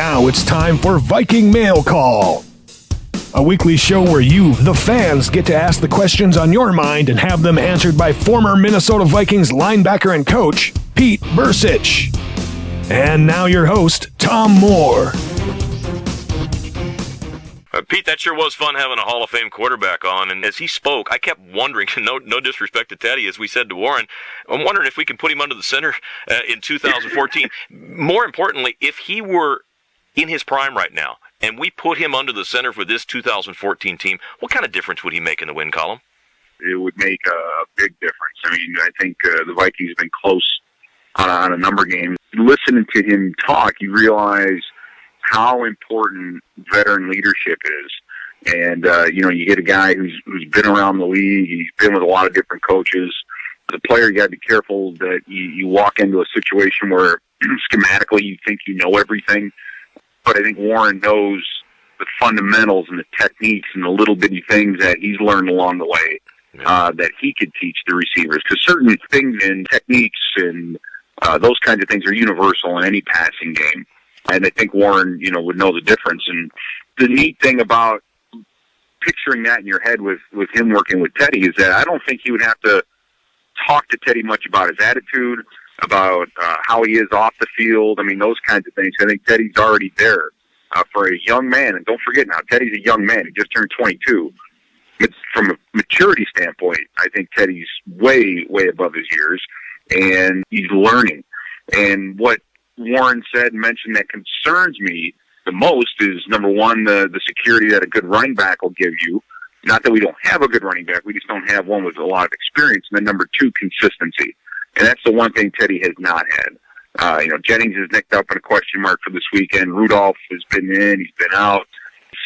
Now it's time for Viking Mail Call, a weekly show where you, the fans, get to ask the questions on your mind and have them answered by former Minnesota Vikings linebacker and coach, Pete Bercich. And now your host, Tom Moore. Pete, that sure was fun having a Hall of Fame quarterback on, and as he spoke, I kept wondering, no disrespect to Teddy, as we said to Warren, I'm wondering if we can put him under the center in 2014. More importantly, if he were in his prime right now, and we put him under the center for this 2014 team, what kind of difference would he make in the win column? It would make a big difference. I mean, I think the Vikings have been close on a number of games. Listening to him talk, you realize how important veteran leadership is. And, you get a guy who's been around the league. He's been with a lot of different coaches. As a player, you got to be careful that you walk into a situation where schematically you think you know everything. But I think Warren knows the fundamentals and the techniques and the little bitty things that he's learned along the way that he could teach the receivers. Because certain things and techniques and those kinds of things are universal in any passing game. And I think Warren, would know the difference. And the neat thing about picturing that in your head with him working with Teddy is that I don't think he would have to talk to Teddy much about his attitude, about how he is off the field. I mean, those kinds of things. I think Teddy's already there for a young man. And don't forget now, Teddy's a young man. He just turned 22. From a maturity standpoint, I think Teddy's way, way above his years, and he's learning. And what Warren said and mentioned that concerns me the most is, number one, the security that a good running back will give you. Not that we don't have a good running back, we just don't have one with a lot of experience. And then number two, consistency. And that's the one thing Teddy has not had. Jennings is nicked up in a question mark for this weekend. Rudolph has been in, he's been out.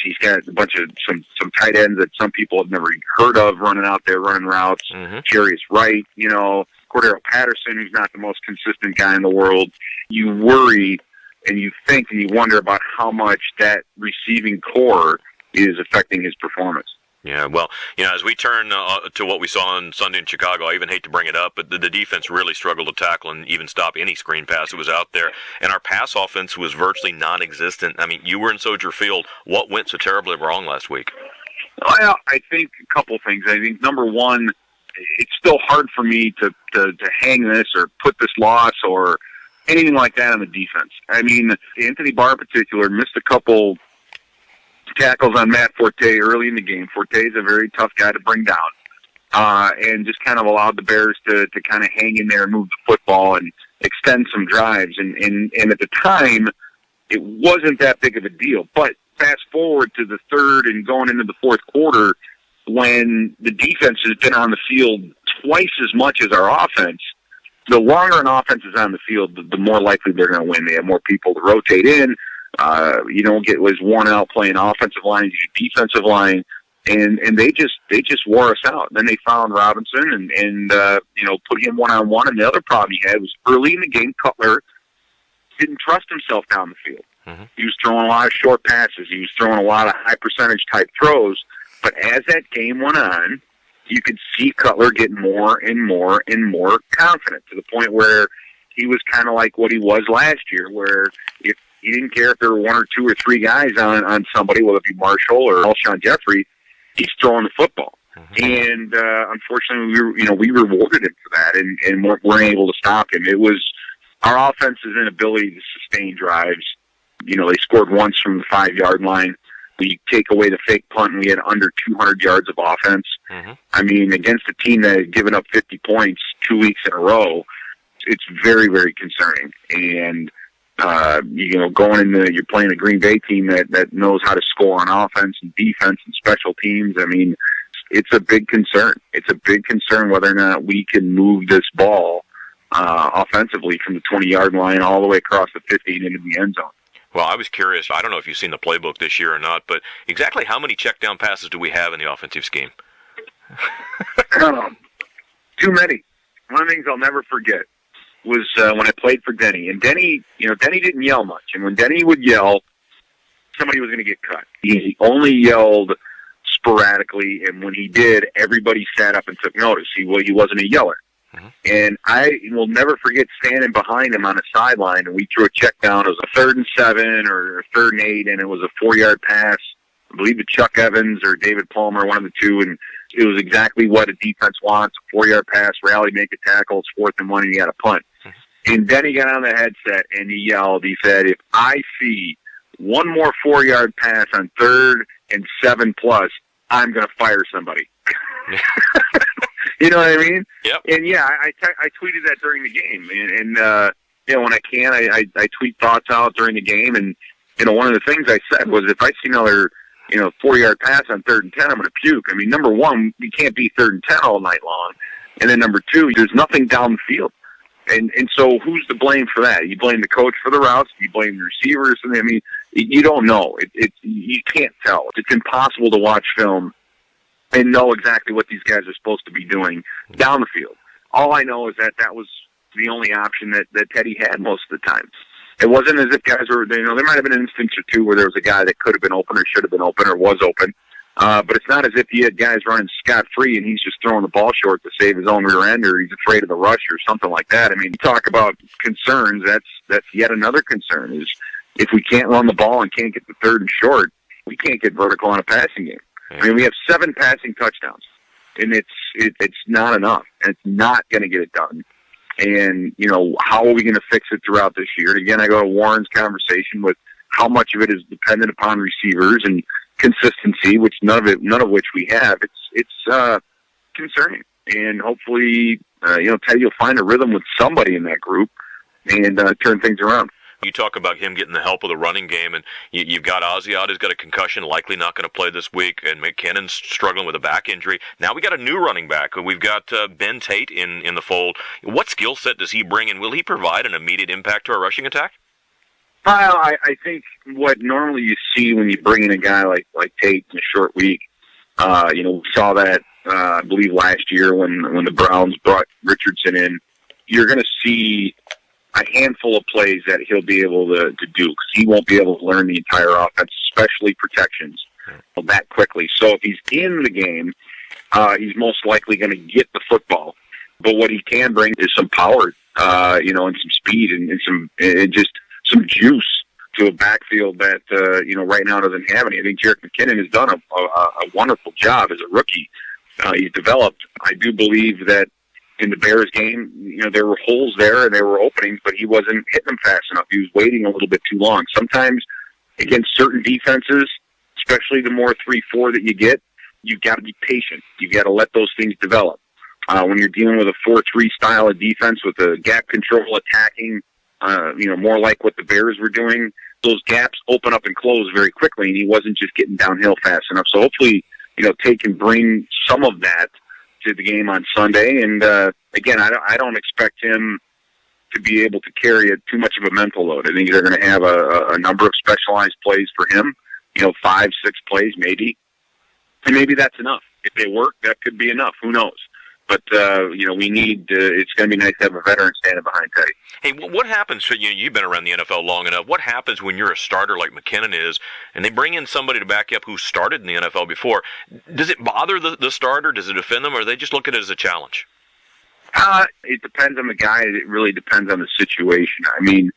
He's got a bunch of some tight ends that some people have never heard of running out there, running routes. Jarius Wright, Cordero Patterson, who's not the most consistent guy in the world. You worry and you think and you wonder about how much that receiving core is affecting his performance. Yeah, well, as we turn to what we saw on Sunday in Chicago, I even hate to bring it up, but the defense really struggled to tackle and even stop any screen pass that was out there. And our pass offense was virtually non-existent. I mean, you were in Soldier Field. What went so terribly wrong last week? Well, I think a couple things. I think, number one, it's still hard for me to hang this or put this loss or anything like that on the defense. I mean, Anthony Barr in particular missed a couple tackles on Matt Forte early in the game. Forte is a very tough guy to bring down, and just kind of allowed the Bears to kind of hang in there and move the football and extend some drives. And at the time, it wasn't that big of a deal. But fast forward to the third and going into the fourth quarter, when the defense has been on the field twice as much as our offense, the longer an offense is on the field, the more likely they're going to win. They have more people to rotate in. You don't get was worn out playing offensive line, you do defensive line, and they just wore us out. Then they found Robinson and put him one-on-one. And the other problem he had was early in the game, Cutler didn't trust himself down the field. He was throwing a lot of short passes. He was throwing a lot of high percentage type throws. But as that game went on, you could see Cutler get more and more and more confident, to the point where he was kind of like what he was last year, where if he didn't care if there were one or two or three guys on somebody, whether it be Marshall or Alshon Jeffrey, he's throwing the football. And unfortunately, we rewarded him for that, and weren't able to stop him. It was our offense's inability to sustain drives. They scored once from the 5-yard line. We take away the fake punt, and we had under 200 yards of offense. I mean, against a team that had given up 50 points 2 weeks in a row, it's very, very concerning. And going into, you're playing a Green Bay team that knows how to score on offense and defense and special teams. I mean, it's a big concern. It's a big concern whether or not we can move this ball offensively from the 20-yard line all the way across the 50 and into the end zone. Well, I was curious. I don't know if you've seen the playbook this year or not, but exactly how many check down passes do we have in the offensive scheme? Too many. One of the things I'll never forget was when I played for Denny. And Denny didn't yell much. And when Denny would yell, somebody was going to get cut. He only yelled sporadically, and when he did, everybody sat up and took notice. He wasn't a yeller. And I will never forget standing behind him on the sideline, and we threw a check down. It was a 3rd and 7 or 3rd and 8, and it was a 4-yard pass, I believe to Chuck Evans or David Palmer, one of the two, and it was exactly what a defense wants, a 4-yard pass, rally, make a tackle, it's 4th and 1, and you got a punt. And then he got on the headset, and he yelled, he said, if I see one more 4-yard pass on 3rd and 7 plus, I'm going to fire somebody. You know what I mean? Yep. And yeah, I tweeted that during the game, and when I can, I tweet thoughts out during the game, and one of the things I said was, if I see another 4-yard pass on 3rd and 10, I'm going to puke. I mean, number one, you can't be 3rd and 10 all night long, and then number two, there's nothing down the field, and so who's to blame for that? You blame the coach for the routes, you blame the receivers, and I mean, you don't know. You can't tell. It's impossible to watch film and know exactly what these guys are supposed to be doing down the field. All I know is that was the only option that Teddy had most of the time. It wasn't as if guys were, there might have been an instance or two where there was a guy that could have been open or should have been open or was open. But it's not as if he had guys running scot-free and he's just throwing the ball short to save his own rear end, or he's afraid of the rush or something like that. I mean, you talk about concerns, that's yet another concern, is if we can't run the ball and can't get the 3rd and short, we can't get vertical on a passing game. I mean, we have 7 passing touchdowns, and it's not enough, and it's not going to get it done. And, how are we going to fix it throughout this year? And again, I go to Warren's conversation with how much of it is dependent upon receivers and consistency, which none of which we have. It's concerning, and hopefully, Teddy will find a rhythm with somebody in that group and turn things around. You talk about him getting the help of the running game, and you've got Ozzie out, who's got a concussion, likely not going to play this week, and McKinnon's struggling with a back injury. Now we got a new running back. We've got Ben Tate in the fold. What skill set does he bring, and will he provide an immediate impact to our rushing attack? I think what normally you see when you bring in a guy like Tate in a short week, we saw that, I believe, last year when the Browns brought Richardson in. You're going to see a handful of plays that he'll be able to do, because he won't be able to learn the entire offense, especially protections, that quickly. So if he's in the game, he's most likely going to get the football. But what he can bring is some power, and some speed and just some juice to a backfield that, right now doesn't have any. I think Jerick McKinnon has done a wonderful job as a rookie. He's developed. I do believe that in the Bears game, there were holes there and there were openings, but he wasn't hitting them fast enough. He was waiting a little bit too long. Sometimes against certain defenses, especially the more 3-4 that you get, you've got to be patient. You've got to let those things develop. When you're dealing with a 4-3 style of defense with a gap control attacking, more like what the Bears were doing, those gaps open up and close very quickly, and he wasn't just getting downhill fast enough. So hopefully, Tate can bring some of that to the game on Sunday. And again, I don't expect him to be able to carry too much of a mental load. I think they're going to have a number of specialized plays for him, 5-6 plays maybe. And maybe that's enough. If they work, that could be enough. Who knows? But, we need, it's going to be nice to have a veteran standing behind Teddy. Hey, what happens, you've been around the NFL long enough, what happens when you're a starter like McKinnon is, and they bring in somebody to back you up who started in the NFL before? Does it bother the starter? Does it offend them, or they just look at it as a challenge? It depends on the guy. It really depends on the situation. I mean,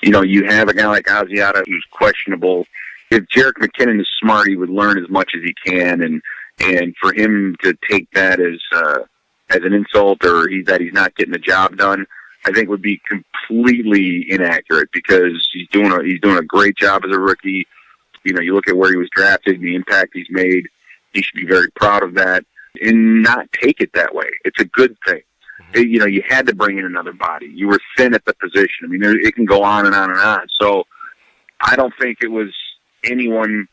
you have a guy like Asiata who's questionable. If Jerick McKinnon is smart, he would learn as much as he can, and for him to take that as an insult or that he's not getting the job done, I think would be completely inaccurate, because he's doing a great job as a rookie. You look at where he was drafted and the impact he's made. He should be very proud of that and not take it that way. It's a good thing. You had to bring in another body. You were thin at the position. I mean, it can go on and on and on. So I don't think it was anyone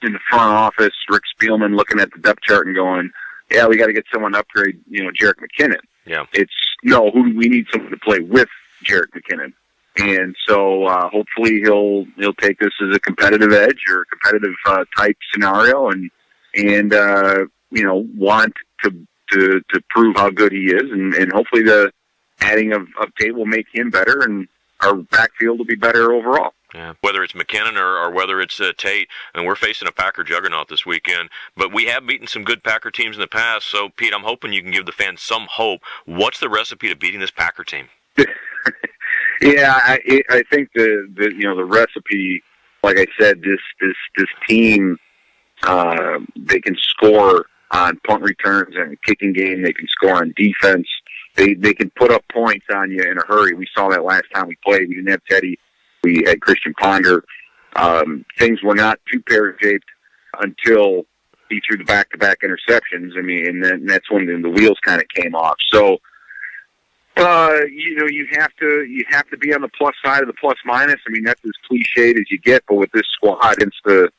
in the front office, Rick Spielman, looking at the depth chart and going, yeah, we got to get someone to upgrade, Jerick McKinnon. Yeah. It's, no, we need someone to play with Jerick McKinnon. And so hopefully he'll take this as a competitive edge or a competitive type scenario and want to prove how good he is. And hopefully the adding of Tate will make him better, and our backfield will be better overall. Yeah, whether it's McKinnon or whether it's Tate, and we're facing a Packer juggernaut this weekend. But we have beaten some good Packer teams in the past. So, Pete, I'm hoping you can give the fans some hope. What's the recipe to beating this Packer team? Yeah, I think the recipe, like I said, this team, they can score on punt returns and kicking game. They can score on defense. They can put up points on you in a hurry. We saw that last time we played. We didn't have Teddy. We had Christian Ponder. Things were not too pear-shaped until he threw the back-to-back interceptions. I mean, and then that's when the wheels kind of came off. So, you have to be on the plus side of the plus-minus. I mean, that's as cliched as you get. But with this squad against the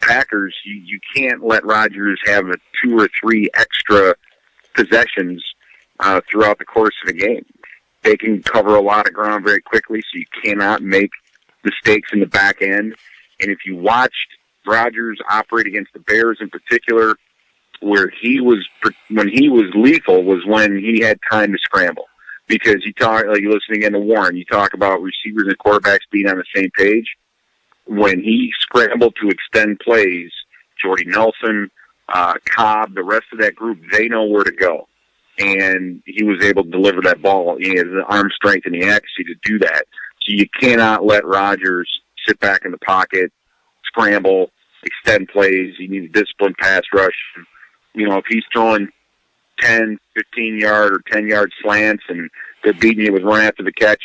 Packers, you can't let Rodgers have 2 or 3 extra possessions throughout the course of a game. They can cover a lot of ground very quickly, so you cannot make mistakes in the back end. And if you watched Rodgers operate against the Bears in particular, when he was lethal was when he had time to scramble. Because you listen again to Warren, you talk about receivers and quarterbacks being on the same page. When he scrambled to extend plays, Jordy Nelson, Cobb, the rest of that group, they know where to go. And he was able to deliver that ball. He has the arm strength and the accuracy to do that. So you cannot let Rodgers sit back in the pocket, scramble, extend plays. You need a disciplined pass rush. If he's throwing 10, 15-yard or 10-yard slants and they're beating you with run after the catch,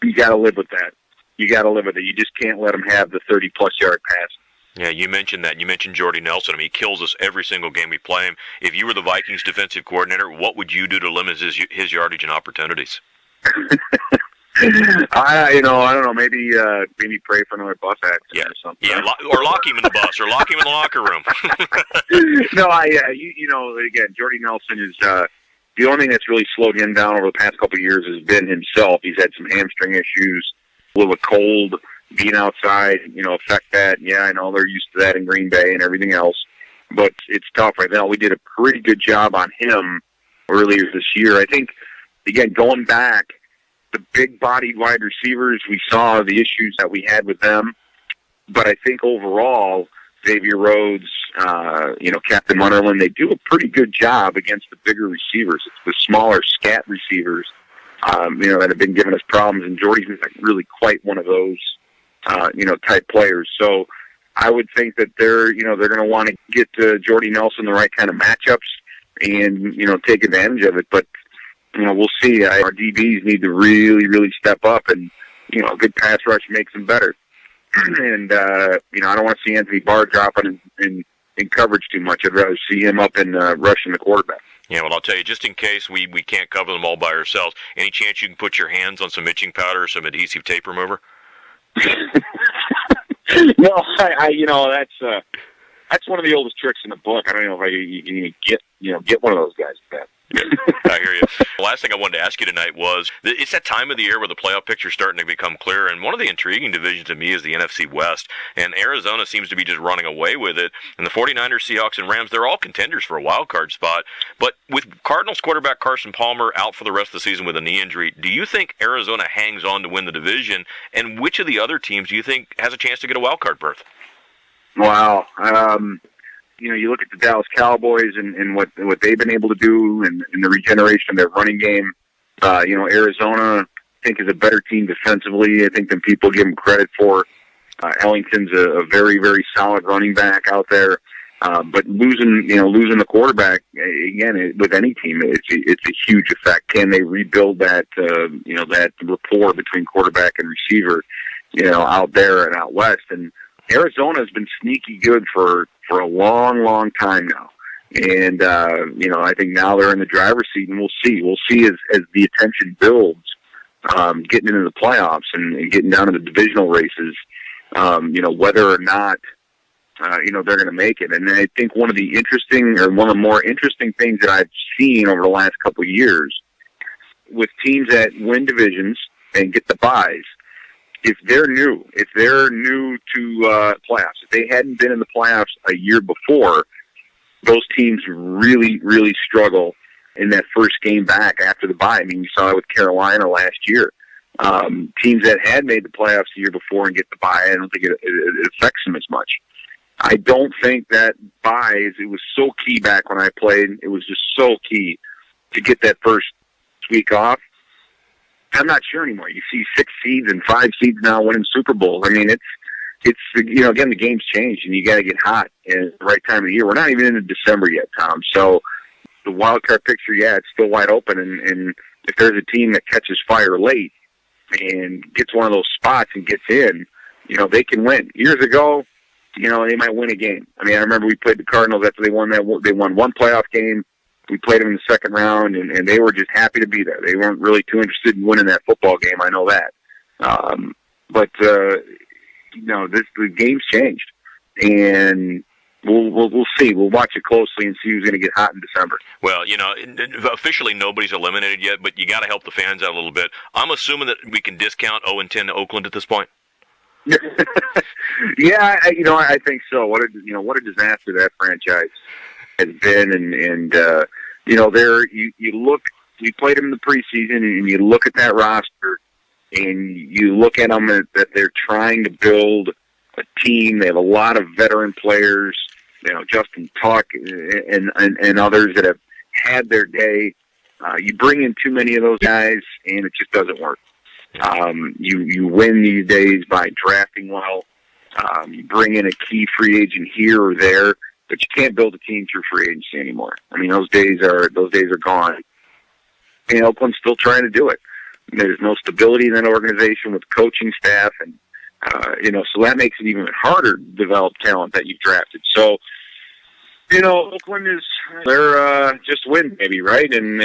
you got to live with that. You got to live with it. You just can't let him have the 30-plus yard pass. Yeah, you mentioned that. You mentioned Jordy Nelson. I mean, he kills us every single game we play him. If you were the Vikings defensive coordinator, what would you do to limit his yardage and opportunities? I don't know. Maybe pray for another bus accident or something. Yeah, or lock him in the bus, or lock him in the locker room. No, again, Jordy Nelson is the only thing that's really slowed him down over the past couple of years has been himself. He's had some hamstring issues, a little cold, being outside, affect that. Yeah, I know they're used to that in Green Bay and everything else, but it's tough right now. We did a pretty good job on him earlier this year. I think, again, going back, the big-bodied wide receivers, we saw the issues that we had with them. But I think overall, Xavier Rhodes, Captain Munnerlyn, they do a pretty good job against the bigger receivers. It's the smaller scat receivers, that have been giving us problems. And Jordy's not really quite one of those, type players. So I would think that they're going to want to get Jordy Nelson the right kind of matchups and, take advantage of it. But we'll see. Our DBs need to really, really step up, and a good pass rush makes them better. And I don't want to see Anthony Barr dropping in coverage too much. I'd rather see him up and rushing the quarterback. Yeah, well, I'll tell you, just in case we can't cover them all by ourselves, any chance you can put your hands on some itching powder or some adhesive tape remover? No, that's one of the oldest tricks in the book. I don't know if you can even get one of those guys to that. I hear you. The last thing I wanted to ask you tonight was, it's that time of the year where the playoff picture is starting to become clear, and one of the intriguing divisions to me is the NFC West, and Arizona seems to be just running away with it, and the 49ers, Seahawks, and Rams, they're all contenders for a wild card spot, but with Cardinals quarterback Carson Palmer out for the rest of the season with a knee injury, do you think Arizona hangs on to win the division, and which of the other teams do you think has a chance to get a wild card berth? Wow. You look at the Dallas Cowboys and what they've been able to do and the regeneration of their running game. Arizona, I think, is a better team defensively, I think, than people give them credit for. Ellington's a very, very solid running back out there. But losing the quarterback, again, with any team, it's a huge effect. Can they rebuild that rapport between quarterback and receiver, out there and out west? And Arizona has been sneaky good for a long, long time now. And, I think now they're in the driver's seat, and we'll see. We'll see as the attention builds, getting into the playoffs and getting down to the divisional races, whether or not, they're going to make it. And I think one of the more interesting things that I've seen over the last couple of years with teams that win divisions and get the byes, if they're new to playoffs, if they hadn't been in the playoffs a year before, those teams really, really struggle in that first game back after the bye. I mean, you saw it with Carolina last year. Teams that had made the playoffs the year before and get the bye, I don't think it affects them as much. I don't think that buys, it was so key back when I played. It was just so key to get that first week off. I'm not sure anymore. You see 6 seeds and 5 seeds now winning Super Bowls. I mean, it's again, the game's changed, and you got to get hot at the right time of the year. We're not even into December yet, Tom. So the wild card picture, it's still wide open. And if there's a team that catches fire late and gets one of those spots and gets in, they can win. Years ago, they might win a game. I mean, I remember we played the Cardinals after they won one playoff game. We played them in the second round, and they were just happy to be there. They weren't really too interested in winning that football game. I know that. But the game's changed, and we'll see. We'll watch it closely and see who's going to get hot in December. Well, officially nobody's eliminated yet, but you got to help the fans out a little bit. I'm assuming that we can discount 0-10 to Oakland at this point. Yeah, I think so. What a disaster that franchise has been, and you look. We played them in the preseason, and you look at that roster, and you look at them that they're trying to build a team. They have a lot of veteran players, Justin Tuck and others that have had their day. You bring in too many of those guys, and it just doesn't work. You win these days by drafting well. You bring in a key free agent here or there, but you can't build a team through free agency anymore. I mean, those days are gone. And Oakland's still trying to do it. There's no stability in that organization with coaching staff, and so that makes it even harder to develop talent that you've drafted. So, Oakland they're just win maybe, right? And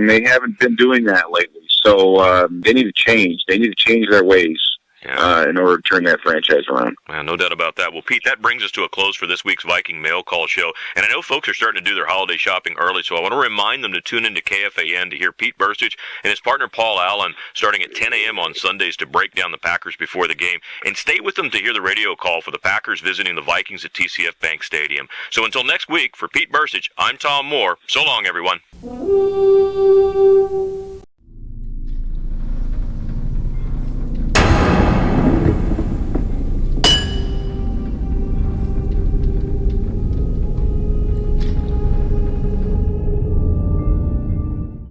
they haven't been doing that lately. So they need to change. They need to change their ways in order to turn that franchise around. Yeah, no doubt about that. Well, Pete, that brings us to a close for this week's Viking Mail Call Show. And I know folks are starting to do their holiday shopping early, so I want to remind them to tune into KFAN to hear Pete Bercich and his partner Paul Allen starting at 10 a.m. on Sundays to break down the Packers before the game. And stay with them to hear the radio call for the Packers visiting the Vikings at TCF Bank Stadium. So until next week, for Pete Bercich, I'm Tom Moore. So long, everyone.